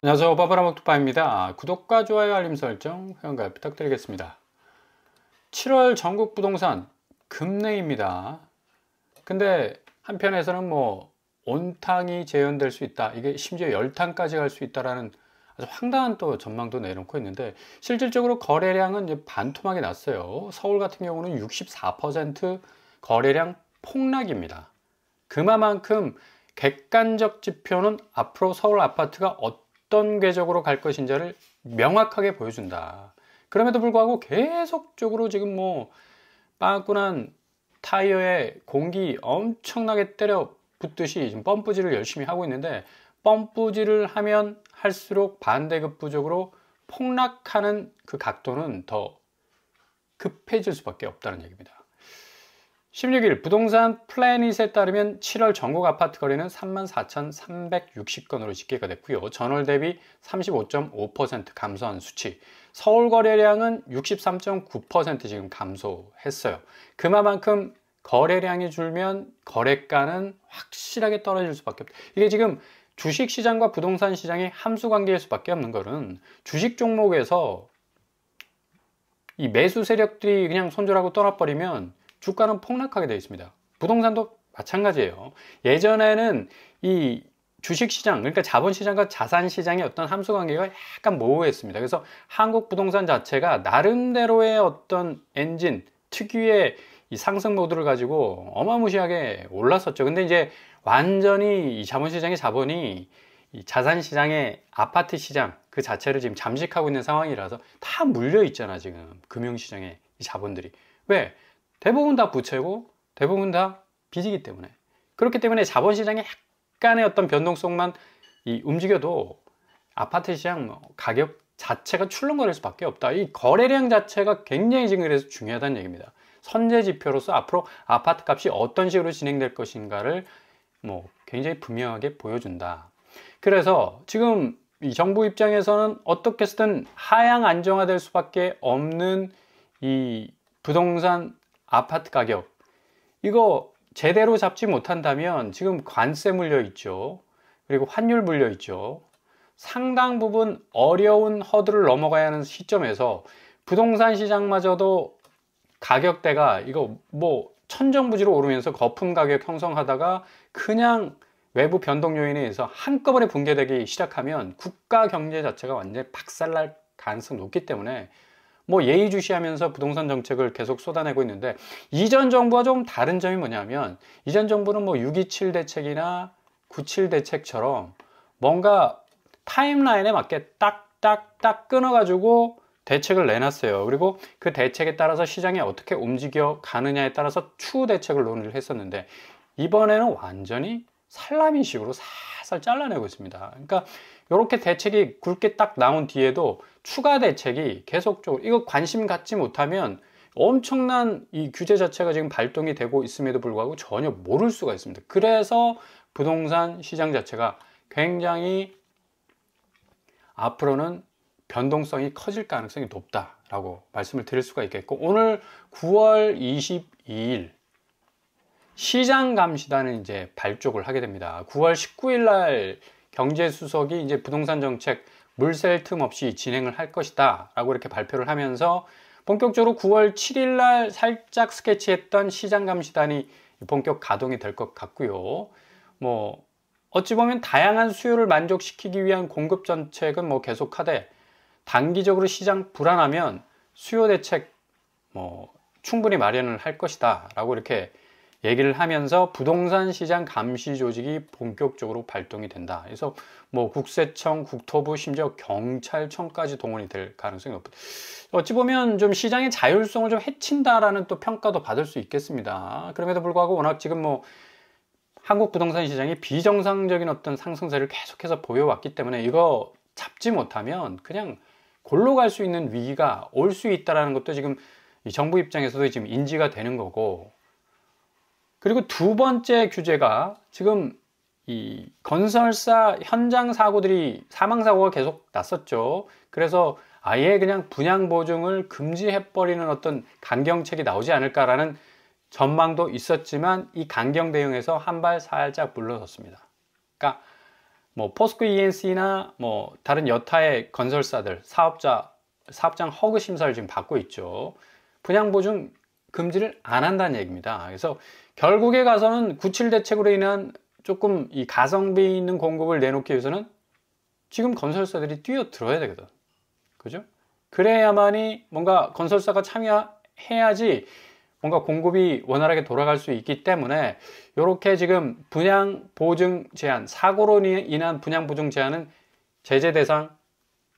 안녕하세요. 바바라먹투파입니다. 구독과 좋아요, 알림 설정, 회원가입 부탁드리겠습니다. 7월 전국 부동산 급냉입니다. 근데 한편에서는 온탕이 재현될 수 있다. 이게 심지어 열탕까지 갈 수 있다라는 아주 황당한 또 전망도 내놓고 있는데, 실질적으로 거래량은 이제 반토막이 났어요. 서울 같은 경우는 64% 거래량 폭락입니다. 그만큼 객관적 지표는 앞으로 서울 아파트가 어떤 궤적으로 갈 것인지를 명확하게 보여준다. 그럼에도 불구하고 계속적으로 지금 빵꾸난 타이어에 공기 엄청나게 때려 붓듯이 지금 펌프질을 열심히 하고 있는데, 펌프질을 하면 할수록 반대급부적으로 폭락하는 그 각도는 더 급해질 수밖에 없다는 얘기입니다. 16일 부동산 플래닛에 따르면 7월 전국 아파트 거래는 34,360건으로 집계가 됐고요. 전월 대비 35.5% 감소한 수치. 서울 거래량은 63.9% 지금 감소했어요. 그만큼 거래량이 줄면 거래가는 확실하게 떨어질 수밖에 없다. 이게 지금 주식시장과 부동산 시장의 함수관계일 수밖에 없는 거는, 주식 종목에서 이 매수 세력들이 그냥 손절하고 떠나버리면 주가는 폭락하게 되어 있습니다. 부동산도 마찬가지예요. 예전에는 이 주식시장, 그러니까 자본시장과 자산시장의 어떤 함수관계가 약간 모호했습니다. 그래서 한국 부동산 자체가 나름대로의 어떤 엔진, 특유의 이 상승 모드를 가지고 어마무시하게 올랐었죠. 근데 이제 완전히 이 자본시장의 자본이 이 자산시장의 아파트 시장 그 자체를 지금 잠식하고 있는 상황이라서 다 물려 있잖아, 지금. 금융시장의 이 자본들이. 왜? 대부분 다 부채고 대부분 다 빚이기 때문에. 그렇기 때문에 자본시장의 약간의 어떤 변동성만 움직여도 아파트 시장 가격 자체가 출렁거릴 수밖에 없다. 이 거래량 자체가 굉장히 지금 그래서 중요하다는 얘기입니다. 선제 지표로서 앞으로 아파트 값이 어떤 식으로 진행될 것인가를 굉장히 분명하게 보여준다. 그래서 지금 이 정부 입장에서는 어떻게 해서든 하향 안정화될 수밖에 없는 이 부동산 아파트 가격, 이거 제대로 잡지 못한다면 지금 관세 물려 있죠. 그리고 환율 물려 있죠. 상당 부분 어려운 허들을 넘어가야 하는 시점에서 부동산 시장마저도 가격대가 이거 천정부지로 오르면서 거품 가격 형성하다가 그냥 외부 변동 요인에 의해서 한꺼번에 붕괴되기 시작하면 국가 경제 자체가 완전히 박살날 가능성이 높기 때문에 예의주시하면서 부동산 정책을 계속 쏟아내고 있는데, 이전 정부와 좀 다른 점이 뭐냐면, 이전 정부는 6.27 대책이나 9.7 대책처럼 뭔가 타임라인에 맞게 딱딱딱 끊어가지고 대책을 내놨어요. 그리고 그 대책에 따라서 시장이 어떻게 움직여 가느냐에 따라서 추후 대책을 논의를 했었는데, 이번에는 완전히 살라미식으로 살살 잘라내고 있습니다. 그러니까 이렇게 대책이 굵게 딱 나온 뒤에도 추가 대책이 계속적으로, 이거 관심 갖지 못하면 엄청난 이 규제 자체가 지금 발동이 되고 있음에도 불구하고 전혀 모를 수가 있습니다. 그래서 부동산 시장 자체가 굉장히 앞으로는 변동성이 커질 가능성이 높다라고 말씀을 드릴 수가 있겠고, 오늘 9월 22일 시장감시단은 이제 발족을 하게 됩니다. 9월 19일 날 경제수석이 이제 부동산 정책 물샐 틈 없이 진행을 할 것이다 라고 이렇게 발표를 하면서, 본격적으로 9월 7일 날 살짝 스케치했던 시장감시단이 본격 가동이 될 것 같고요. 어찌 보면 다양한 수요를 만족시키기 위한 공급 정책은 계속하되, 단기적으로 시장 불안하면 수요 대책 충분히 마련을 할 것이다 라고 이렇게 얘기를 하면서 부동산 시장 감시 조직이 본격적으로 발동이 된다. 그래서 국세청, 국토부, 심지어 경찰청까지 동원이 될 가능성이 높다. 어찌 보면 좀 시장의 자율성을 좀 해친다라는 또 평가도 받을 수 있겠습니다. 그럼에도 불구하고 워낙 지금 한국 부동산 시장이 비정상적인 어떤 상승세를 계속해서 보여왔기 때문에 이거 잡지 못하면 그냥 골로 갈 수 있는 위기가 올 수 있다는 것도 지금 이 정부 입장에서도 지금 인지가 되는 거고, 그리고 두 번째 규제가 지금 이 건설사 현장 사고들이, 사망사고가 계속 났었죠. 그래서 아예 그냥 분양 보증을 금지해버리는 어떤 강경책이 나오지 않을까라는 전망도 있었지만, 이 강경 대응에서 한 발 살짝 물러섰습니다. 그러니까 뭐 포스코 ENC나 뭐 다른 여타의 건설사들, 사업장 허그 심사를 지금 받고 있죠. 분양 보증 금지를 안 한다는 얘기입니다. 그래서 결국에 가서는 97 대책으로 인한 조금 이 가성비 있는 공급을 내놓기 위해서는 지금 건설사들이 뛰어들어야 되거든. 그죠? 그래야만이 뭔가 건설사가 참여해야지 뭔가 공급이 원활하게 돌아갈 수 있기 때문에 이렇게 지금 분양 보증 제한, 사고로 인한 분양 보증 제한은 제재 대상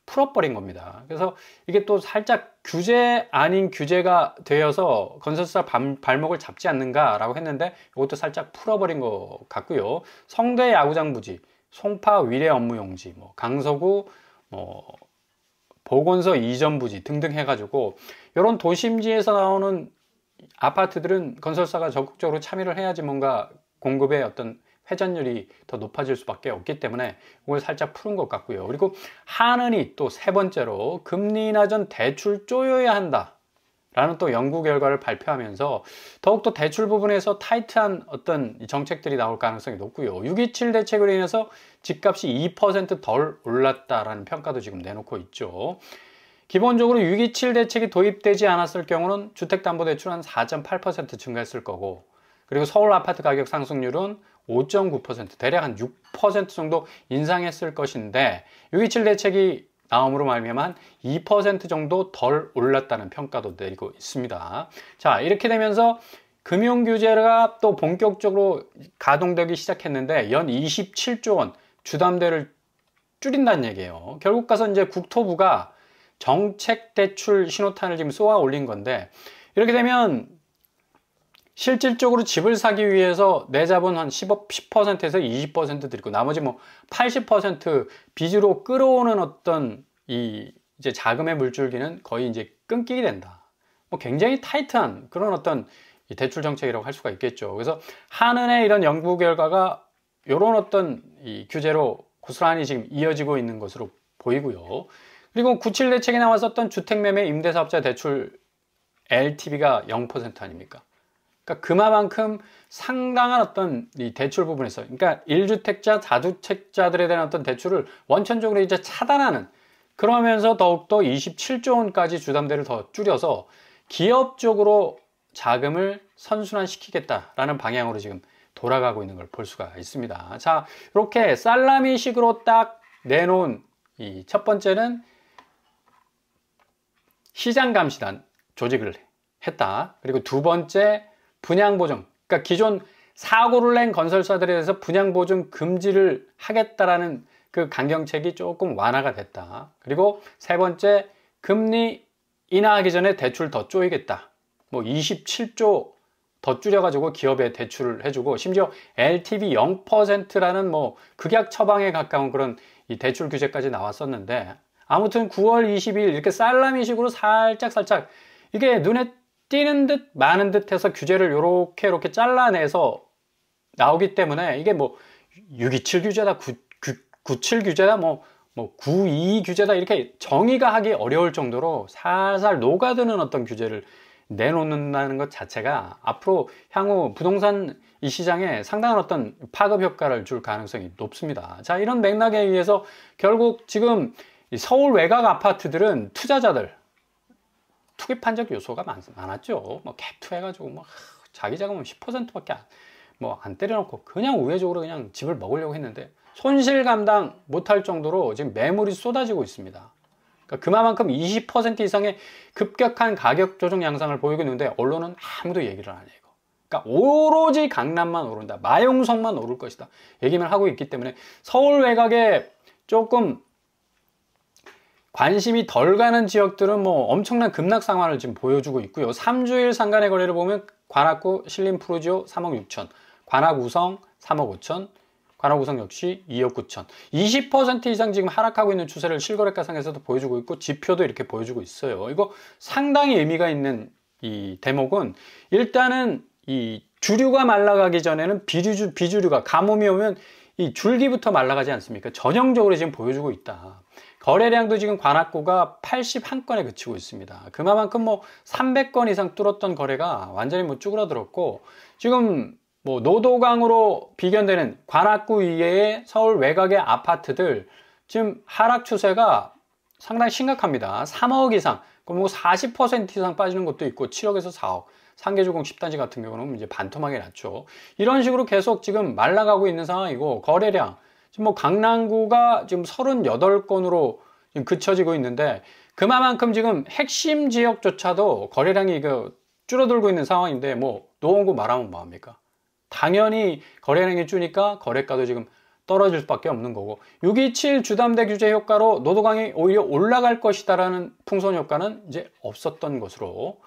풀어버린 겁니다. 그래서 이게 또 살짝 규제 아닌 규제가 되어서 건설사 발목을 잡지 않는가라고 했는데 이것도 살짝 풀어버린 것 같고요. 성대 야구장 부지, 송파 위례 업무 용지, 뭐 강서구 보건소 이전 부지 등등 해가지고 이런 도심지에서 나오는 아파트들은 건설사가 적극적으로 참여를 해야지 뭔가 공급의 어떤 회전율이 더 높아질 수밖에 없기 때문에 이걸 살짝 푸는 것 같고요. 그리고 한은이 또 세 번째로 금리 인하 전 대출 쪼여야 한다 라는 또 연구 결과를 발표하면서 더욱더 대출 부분에서 타이트한 어떤 정책들이 나올 가능성이 높고요. 627 대책으로 인해서 집값이 2% 덜 올랐다라는 평가도 지금 내놓고 있죠. 기본적으로 627 대책이 도입되지 않았을 경우는 주택담보대출 한 4.8% 증가했을 거고, 그리고 서울 아파트 가격 상승률은 5.9% 대략 한 6% 정도 인상했을 것인데 627 대책이 나옴으로 말미암아 한 2% 정도 덜 올랐다는 평가도 내리고 있습니다. 자, 이렇게 되면서 금융규제가 또 본격적으로 가동되기 시작했는데 연 27조 원 주담대를 줄인다는 얘기예요. 결국 가서 이제 국토부가 정책 대출 신호탄을 지금 쏘아 올린 건데, 이렇게 되면 실질적으로 집을 사기 위해서 내 자본 한 10%에서 20% 드리고 나머지 뭐 80% 빚으로 끌어오는 어떤 이제 자금의 물줄기는 거의 이제 끊기게 된다. 뭐 굉장히 타이트한 그런 어떤 대출 정책이라고 할 수가 있겠죠. 그래서 한은의 이런 연구 결과가 이런 어떤 이 규제로 고스란히 지금 이어지고 있는 것으로 보이고요. 그리고 97 대책에 나왔었던 주택매매 임대사업자 대출 LTV가 0% 아닙니까? 그러니까 그만큼 상당한 어떤 이 대출 부분에서, 그러니까 1주택자, 4주택자들에 대한 어떤 대출을 원천적으로 이제 차단하는, 그러면서 더욱더 27조 원까지 주담대를 더 줄여서 기업 쪽으로 자금을 선순환시키겠다라는 방향으로 지금 돌아가고 있는 걸 볼 수가 있습니다. 자, 이렇게 살라미식으로 딱 내놓은 이 첫 번째는 시장감시단 조직을 했다. 그리고 두 번째 분양보증, 그러니까 기존 사고를 낸 건설사들에 대해서 분양보증 금지를 하겠다라는 그 강경책이 조금 완화가 됐다. 그리고 세 번째, 금리 인하하기 전에 대출 더 쪼이겠다. 뭐 27조 더 줄여가지고 기업에 대출을 해주고, 심지어 LTV 0%라는 뭐 극약 처방에 가까운 그런 이 대출 규제까지 나왔었는데, 아무튼 9월 20일 이렇게 살라미식으로 살짝 이게 눈에 띄는 듯 마는 듯 해서 규제를 이렇게 잘라내서 나오기 때문에 이게 뭐 627 규제다, 97 규제다, 뭐 92 규제다, 이렇게 정의가 하기 어려울 정도로 살살 녹아드는 어떤 규제를 내놓는다는 것 자체가 앞으로 향후 부동산 이 시장에 상당한 어떤 파급 효과를 줄 가능성이 높습니다. 자, 이런 맥락에 의해서 결국 지금 서울 외곽 아파트들은 투자자들 투기판적 요소가 많았죠. 뭐 갭투 해가지고 뭐 자기 자금은 10%밖에 안 때려놓고 그냥 우회적으로 그냥 집을 먹으려고 했는데 손실 감당 못할 정도로 지금 매물이 쏟아지고 있습니다. 그러니까 그만큼 20% 이상의 급격한 가격 조정 양상을 보이고 있는데 언론은 아무도 얘기를 안 해요. 그러니까 오로지 강남만 오른다, 마용성만 오를 것이다 얘기만 하고 있기 때문에 서울 외곽에 조금 관심이 덜 가는 지역들은 뭐 엄청난 급락 상황을 지금 보여주고 있고요. 3주일 상간의 거래를 보면 관악구 신림 푸르지오 3억 6천, 관악우성 3억 5천, 관악우성 역시 2억 9천, 20% 이상 지금 하락하고 있는 추세를 실거래가상에서도 보여주고 있고 지표도 이렇게 보여주고 있어요. 이거 상당히 의미가 있는 이 대목은, 일단은 이 주류가 말라가기 전에는 비주류가 가뭄이 오면 이 줄기부터 말라가지 않습니까? 전형적으로 지금 보여주고 있다. 거래량도 지금 관악구가 81건에 그치고 있습니다. 그만큼 뭐 300건 이상 뚫었던 거래가 완전히 뭐 쭈그러들었고, 지금 뭐 노도강으로 비견되는 관악구 이외의 서울 외곽의 아파트들 지금 하락 추세가 상당히 심각합니다. 3억 이상, 뭐 40% 이상 빠지는 것도 있고 7억에서 4억. 상계주공 10단지 같은 경우는 이제 반토막이 났죠. 이런 식으로 계속 지금 말라가고 있는 상황이고, 거래량 지금 뭐 강남구가 지금 38건으로 지금 그쳐지고 있는데, 그만큼 지금 핵심 지역조차도 거래량이 줄어들고 있는 상황인데, 뭐 노원구 말하면 뭐합니까? 당연히 거래량이 줄니까 거래가도 지금 떨어질 수밖에 없는 거고, 627 주담대 규제 효과로 노도강이 오히려 올라갈 것이다라는 풍선 효과는 이제 없었던 것으로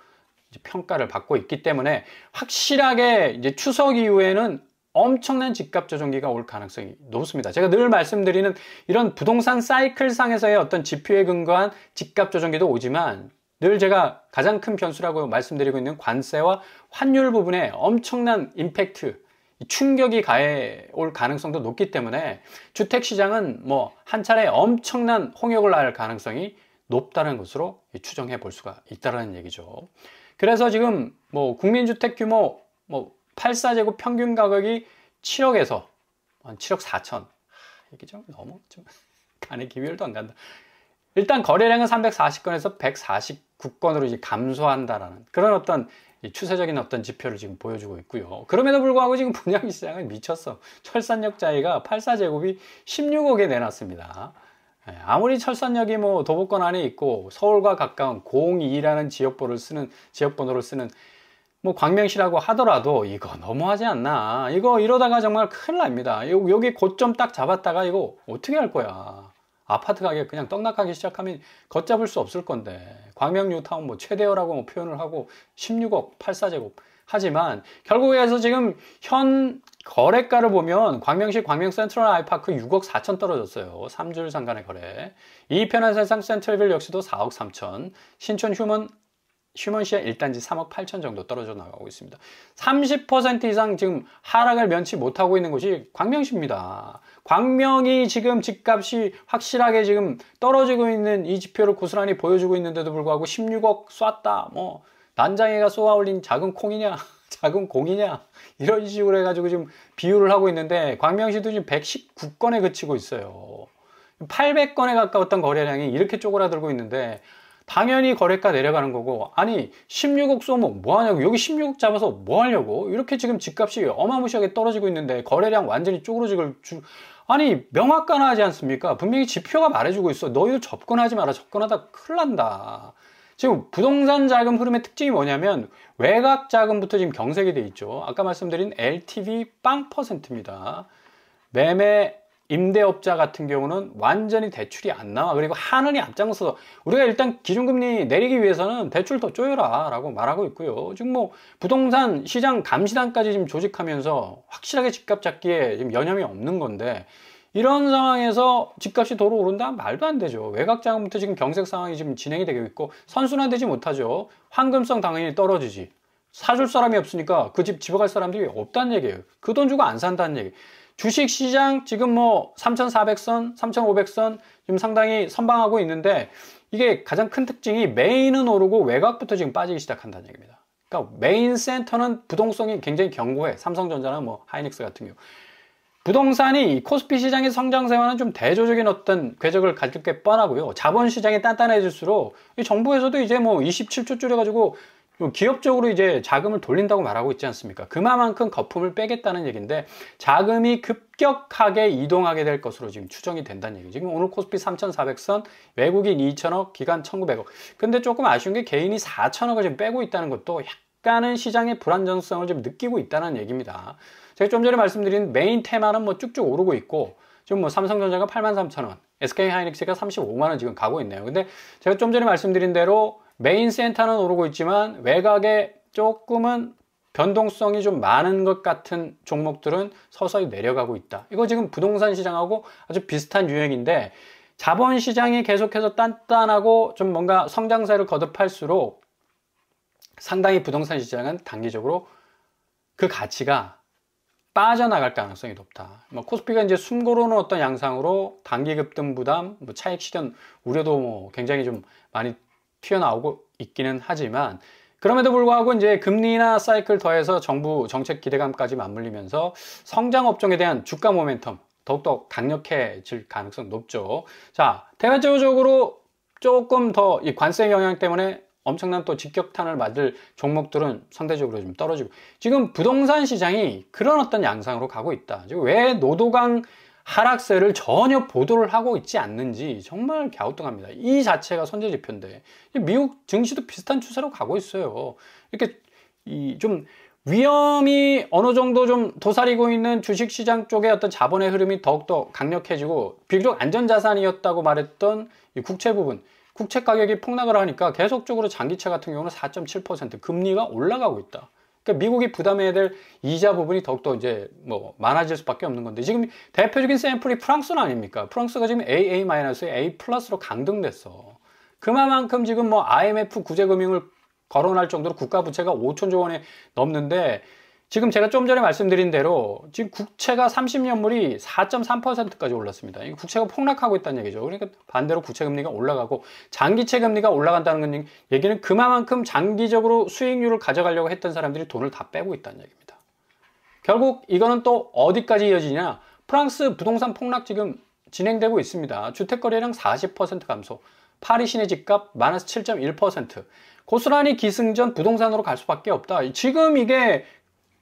이제 평가를 받고 있기 때문에, 확실하게 이제 추석 이후에는 엄청난 집값 조정기가 올 가능성이 높습니다. 제가 늘 말씀드리는 이런 부동산 사이클상에서의 어떤 지표에 근거한 집값 조정기도 오지만, 늘 제가 가장 큰 변수라고 말씀드리고 있는 관세와 환율 부분에 엄청난 임팩트, 충격이 가해올 가능성도 높기 때문에, 주택시장은 뭐 한 차례 엄청난 홍역을 날 가능성이 높다는 것으로 추정해 볼 수가 있다는 얘기죠. 그래서 지금 뭐 국민주택 규모 뭐 84제곱 평균 가격이 7억에서 한 7억 4천. 이게 좀 너무 좀 간에 기별도 안 간다. 일단 거래량은 340건에서 149건으로 이제 감소한다라는 그런 어떤 추세적인 어떤 지표를 지금 보여주고 있고요. 그럼에도 불구하고 지금 분양시장은 미쳤어. 철산역자리가 84제곱이 16억에 내놨습니다. 아무리 철산역이 뭐 도보권 안에 있고 서울과 가까운 02라는 지역번호를 쓰는 뭐 광명시라고 하더라도 이거 너무하지 않나. 이거 이러다가 정말 큰일 납니다. 여기 고점 딱 잡았다가 이거 어떻게 할 거야. 아파트 가격 그냥 떡락하기 시작하면 걷잡을 수 없을 건데, 광명 뉴타운 뭐 최대어라고 뭐 표현을 하고 16억 84제곱 하지만, 결국에서 지금 현 거래가를 보면 광명시 광명 센트럴 아이파크 6억 4천 떨어졌어요. 3주 상간의 거래. 이 편한 세상 센트럴빌 역시도 4억 3천, 신촌 휴먼시아 1단지 3억 8천 정도 떨어져 나가고 있습니다. 30% 이상 지금 하락을 면치 못하고 있는 곳이 광명시입니다. 광명이 지금 집값이 확실하게 지금 떨어지고 있는 이 지표를 고스란히 보여주고 있는데도 불구하고 16억 쐈다, 뭐 난장이가 쏘아 올린 작은 콩이냐 작은 공이냐 이런 식으로 해가지고 지금 비유를 하고 있는데, 광명시도 지금 119건에 그치고 있어요. 800건에 가까웠던 거래량이 이렇게 쪼그라들고 있는데, 당연히 거래가 내려가는 거고, 아니 16억 쏘면 뭐하냐고, 여기 16억 잡아서 뭐 하려고, 이렇게 지금 집값이 어마무시하게 떨어지고 있는데 거래량 완전히 쪼그러지고, 아니 명확하나 하지 않습니까? 분명히 지표가 말해주고 있어. 너희도 접근하지 마라. 접근하다 큰일 난다. 지금 부동산 자금 흐름의 특징이 뭐냐면, 외곽 자금부터 지금 경색이 돼 있죠. 아까 말씀드린 LTV 빵 %입니다. 매매 임대업자 같은 경우는 완전히 대출이 안 나와. 그리고 한은이 앞장서서 우리가 일단 기준금리 내리기 위해서는 대출 더 쪼여라 라고 말하고 있고요. 지금 뭐 부동산 시장 감시단까지 지금 조직하면서 확실하게 집값 잡기에 지금 여념이 없는 건데, 이런 상황에서 집값이 도로 오른다? 말도 안 되죠. 외곽 자금부터 지금 경색 상황이 지금 진행이 되고 있고, 선순환되지 못하죠. 황금성 당연히 떨어지지. 사줄 사람이 없으니까 그 집 집어갈 사람들이 없다는 얘기예요. 그 돈 주고 안 산다는 얘기. 주식시장 지금 뭐 3,400선, 3,500선 지금 상당히 선방하고 있는데, 이게 가장 큰 특징이 메인은 오르고 외곽부터 지금 빠지기 시작한다는 얘기입니다. 그러니까 메인 센터는 부동성이 굉장히 견고해. 삼성전자나 뭐 하이닉스 같은 경우. 부동산이 코스피 시장의 성장세와는 좀 대조적인 어떤 궤적을 가질 게 뻔하고요. 자본시장이 단단해질수록 정부에서도 이제 뭐 27조 줄여가지고 기업적으로 이제 자금을 돌린다고 말하고 있지 않습니까? 그만큼 거품을 빼겠다는 얘기인데, 자금이 급격하게 이동하게 될 것으로 지금 추정이 된다는 얘기. 지금 오늘 코스피 3,400선, 외국인 2천억, 기관 1,900억. 근데 조금 아쉬운 게 개인이 4천억을 지금 빼고 있다는 것도 약간은 시장의 불안정성을 좀 느끼고 있다는 얘기입니다. 제가 좀 전에 말씀드린 메인 테마는 뭐 쭉쭉 오르고 있고, 지금 뭐 삼성전자가 83,000원, SK하이닉스가 35만원 지금 가고 있네요. 근데 제가 좀 전에 말씀드린 대로 메인 센터는 오르고 있지만 외곽에 조금은 변동성이 좀 많은 것 같은 종목들은 서서히 내려가고 있다. 이거 지금 부동산 시장하고 아주 비슷한 유형인데, 자본시장이 계속해서 단단하고 좀 뭔가 성장세를 거듭할수록 상당히 부동산 시장은 단기적으로 그 가치가 빠져나갈 가능성이 높다. 뭐 코스피가 이제 숨고르는 어떤 양상으로 단기 급등 부담, 뭐 차익 실현 우려도 뭐 굉장히 좀 많이 튀어나오고 있기는 하지만, 그럼에도 불구하고 이제 금리나 사이클 더해서 정부 정책 기대감까지 맞물리면서 성장 업종에 대한 주가 모멘텀 더욱더 강력해질 가능성 높죠. 자, 대외적으로 조금 더 이 관세 영향 때문에 엄청난 또 직격탄을 맞을 종목들은 상대적으로 좀 떨어지고, 지금 부동산 시장이 그런 어떤 양상으로 가고 있다. 지금 왜 노도강 하락세를 전혀 보도를 하고 있지 않는지 정말 갸우뚱합니다. 이 자체가 선제지표인데 미국 증시도 비슷한 추세로 가고 있어요. 이렇게 좀 위험이 어느 정도 좀 도사리고 있는 주식시장 쪽의 어떤 자본의 흐름이 더욱더 강력해지고 비교적 안전자산이었다고 말했던 이 국채 부분, 국채 가격이 폭락을 하니까 계속적으로 장기채 같은 경우는 4.7% 금리가 올라가고 있다. 그러니까 미국이 부담해야 될 이자 부분이 더욱더 이제 뭐 많아질 수밖에 없는 건데, 지금 대표적인 샘플이 프랑스는 아닙니까? 프랑스가 지금 AA-에 A+로 강등됐어. 그만큼 지금 뭐 IMF 구제금융을 거론할 정도로 국가 부채가 5천조 원에 넘는데, 지금 제가 좀 전에 말씀드린 대로 지금 국채가 30년물이 4.3%까지 올랐습니다. 이 국채가 폭락하고 있다는 얘기죠. 그러니까 반대로 국채 금리가 올라가고 장기채 금리가 올라간다는 얘기는 그만큼 장기적으로 수익률을 가져가려고 했던 사람들이 돈을 다 빼고 있다는 얘기입니다. 결국 이거는 또 어디까지 이어지냐? 프랑스 부동산 폭락 지금 진행되고 있습니다. 주택거래량 40% 감소, 파리 시내 집값 마이너스 7.1%. 고스란히 기승전 부동산으로 갈 수밖에 없다. 지금 이게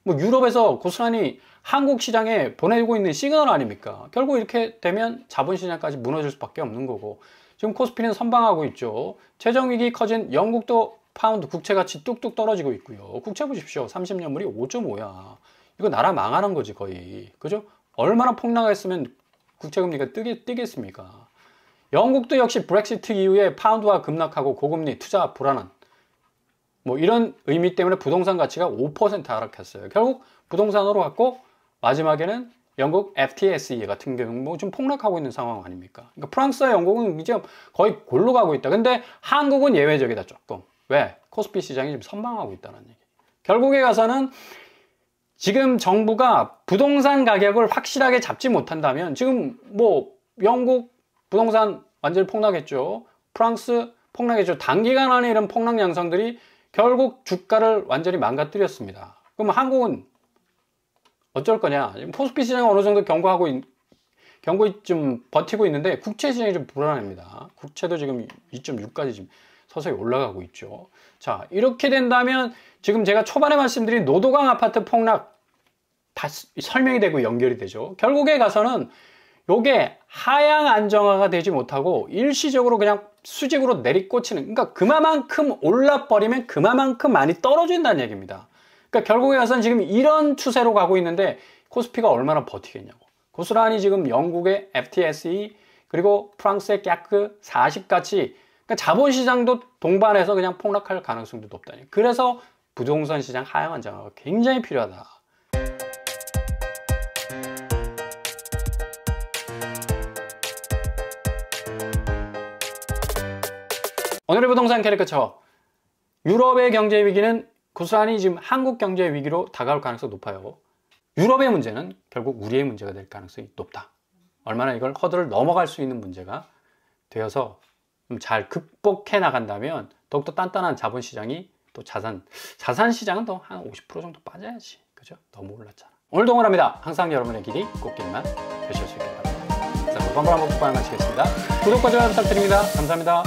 뭐 유럽에서 고스란히 한국 시장에 보내고 있는 시그널 아닙니까? 결국 이렇게 되면 자본시장까지 무너질 수밖에 없는 거고, 지금 코스피는 선방하고 있죠. 재정위기 커진 영국도 파운드 국채가치 뚝뚝 떨어지고 있고요. 국채 보십시오. 30년물이 5.5야. 이거 나라 망하는 거지 거의. 그죠? 얼마나 폭락했으면 국채금리가 뛰겠습니까? 영국도 역시 브렉시트 이후에 파운드가 급락하고 고금리, 투자 불안한 뭐 이런 의미 때문에 부동산 가치가 5% 하락했어요. 결국 부동산으로 갔고, 마지막에는 영국 FTSE 같은 경우 뭐 좀 폭락하고 있는 상황 아닙니까? 그러니까 프랑스와 영국은 이제 거의 골로 가고 있다. 근데 한국은 예외적이다 조금. 왜? 코스피 시장이 지금 선방하고 있다는 얘기. 결국에 가서는 지금 정부가 부동산 가격을 확실하게 잡지 못한다면, 지금 뭐 영국 부동산 완전히 폭락했죠. 프랑스 폭락했죠. 단기간 안에 이런 폭락 양상들이 결국 주가를 완전히 망가뜨렸습니다. 그럼 한국은 어쩔 거냐? 코스피 시장은 어느 정도 견고 좀 버티고 있는데 국채 시장이 좀 불안합니다. 국채도 지금 2.6까지 지금 서서히 올라가고 있죠. 자, 이렇게 된다면 지금 제가 초반에 말씀드린 노도강 아파트 폭락 다 설명이 되고 연결이 되죠. 결국에 가서는 요게 하향 안정화가 되지 못하고 일시적으로 그냥 수직으로 내리꽂히는, 그러니까 그만큼 올라버리면 그만큼 많이 떨어진다는 얘기입니다. 그러니까 결국에 가서는 지금 이런 추세로 가고 있는데 코스피가 얼마나 버티겠냐고. 고스란히 지금 영국의 FTSE 그리고 프랑스의 CAC 40 같이, 그러니까 자본시장도 동반해서 그냥 폭락할 가능성도 높다니. 그래서 부동산 시장 하향 안정화가 굉장히 필요하다. 오늘의 부동산 캐리커처. 유럽의 경제 위기는 고스란히 지금 한국 경제 위기로 다가올 가능성이 높아요. 유럽의 문제는 결국 우리의 문제가 될 가능성이 높다. 얼마나 이걸 허들을 넘어갈 수 있는 문제가 되어서 잘 극복해 나간다면 더욱더 단단한 자본시장이, 또 자산시장은 더 한 50% 정도 빠져야지. 그죠? 너무 올랐잖아. 오늘도 응원합니다. 항상 여러분의 길이 꽃길만 되실 수 있게 바랍니다. 자, 번번한 복부방 마치겠습니다. 구독과 좋아요 부탁드립니다. 감사합니다.